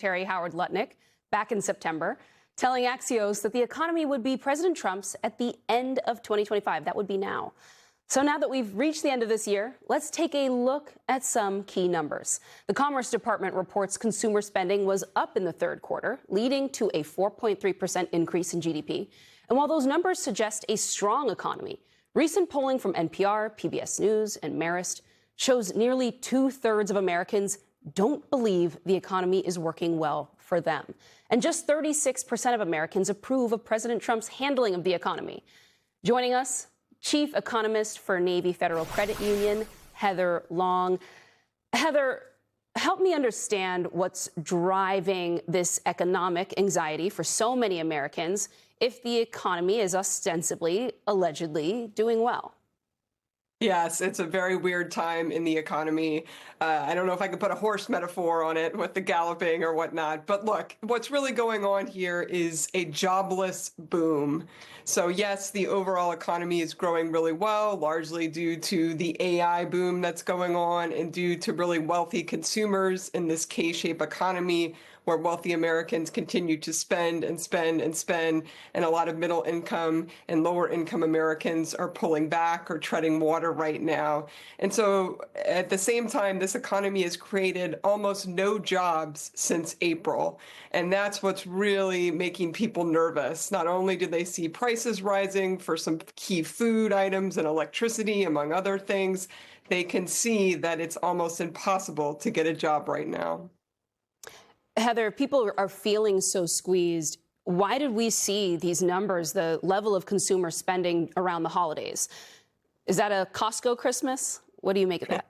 Secretary Howard Lutnick back in September, telling Axios that the economy would be President Trump's at the end of 2025. That would be now. So now that we've reached the end of this year, let's take a look at some key numbers. The Commerce Department reports consumer spending was up in the third quarter, leading to a 4.3% increase in GDP. And while those numbers suggest a strong economy, recent polling from NPR, PBS News, and Marist shows nearly 2/3 of Americans don't believe the economy is working well for them. And just 36% of Americans approve of President Trump's handling of the economy. Joining us, Chief Economist for Navy Federal Credit Union, Heather Long. Heather, help me understand what's driving this economic anxiety for so many Americans if the economy is ostensibly, allegedly, doing well. Yes, it's a very weird time in the economy. I don't know if I could put a horse metaphor on it with the galloping or whatnot. But look, what's really going on here is a jobless boom. So yes, the overall economy is growing really well, largely due to the AI boom that's going on and due to really wealthy consumers in this K-shaped economy where wealthy Americans continue to spend and spend and spend, and a lot of middle income and lower income Americans are pulling back or treading water right now. And so at the same time, this economy has created almost no jobs since April. And that's what's really making people nervous. Not only do they see prices rising for some key food items and electricity, among other things, they can see that it's almost impossible to get a job right now. Heather, people are feeling so squeezed. Why did we see these numbers, the level of consumer spending around the holidays? Is that a Costco Christmas? What do you make of that?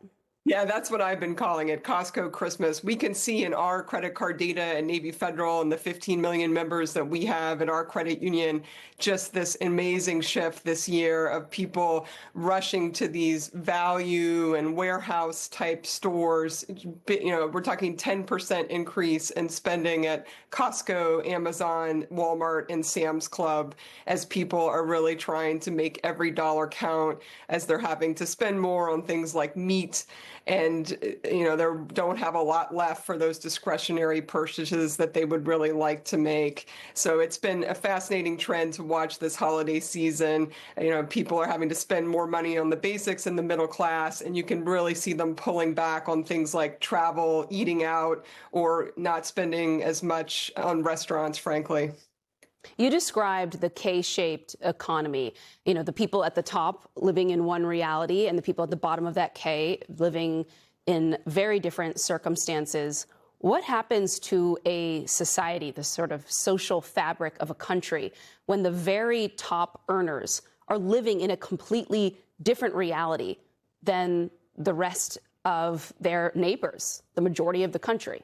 Yeah, that's what I've been calling it, Costco Christmas. We can see in our credit card data at Navy Federal and the 15 million members that we have in our credit union, just this amazing shift this year of people rushing to these value and warehouse type stores. You know, we're talking 10% increase in spending at Costco, Amazon, Walmart, and Sam's Club as people are really trying to make every dollar count as they're having to spend more on things like meat. And, you know, they don't have a lot left for those discretionary purchases that they would really like to make. So it's been a fascinating trend to watch this holiday season. You know, people are having to spend more money on the basics in the middle class, and you can really see them pulling back on things like travel, eating out, or not spending as much on restaurants, frankly. You described the K-shaped economy, you know, the people at the top living in one reality and the people at the bottom of that K living in very different circumstances. What happens to a society, the sort of social fabric of a country, when the very top earners are living in a completely different reality than the rest of their neighbors, the majority of the country?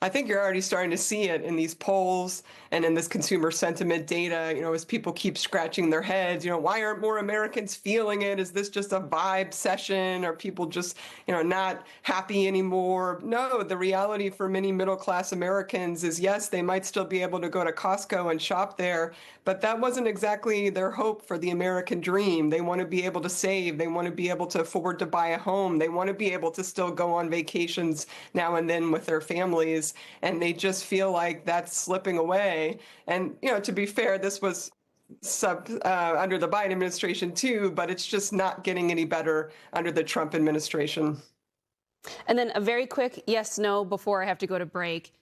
I think you're already starting to see it in these polls and in this consumer sentiment data, you know, as people keep scratching their heads, you know, why aren't more Americans feeling it? Is this just a vibe session? Are people just, you know, not happy anymore? No, the reality for many middle-class Americans is, yes, they might still be able to go to Costco and shop there, but that wasn't exactly their hope for the American dream. They want to be able to save. They want to be able to afford to buy a home. They want to be able to still go on vacations now and then with their families. And they just feel like that's slipping away. And, you know, to be fair, this was under the Biden administration, too, but it's just not getting any better under the Trump administration. And then a very quick yes, no before I have to go to break.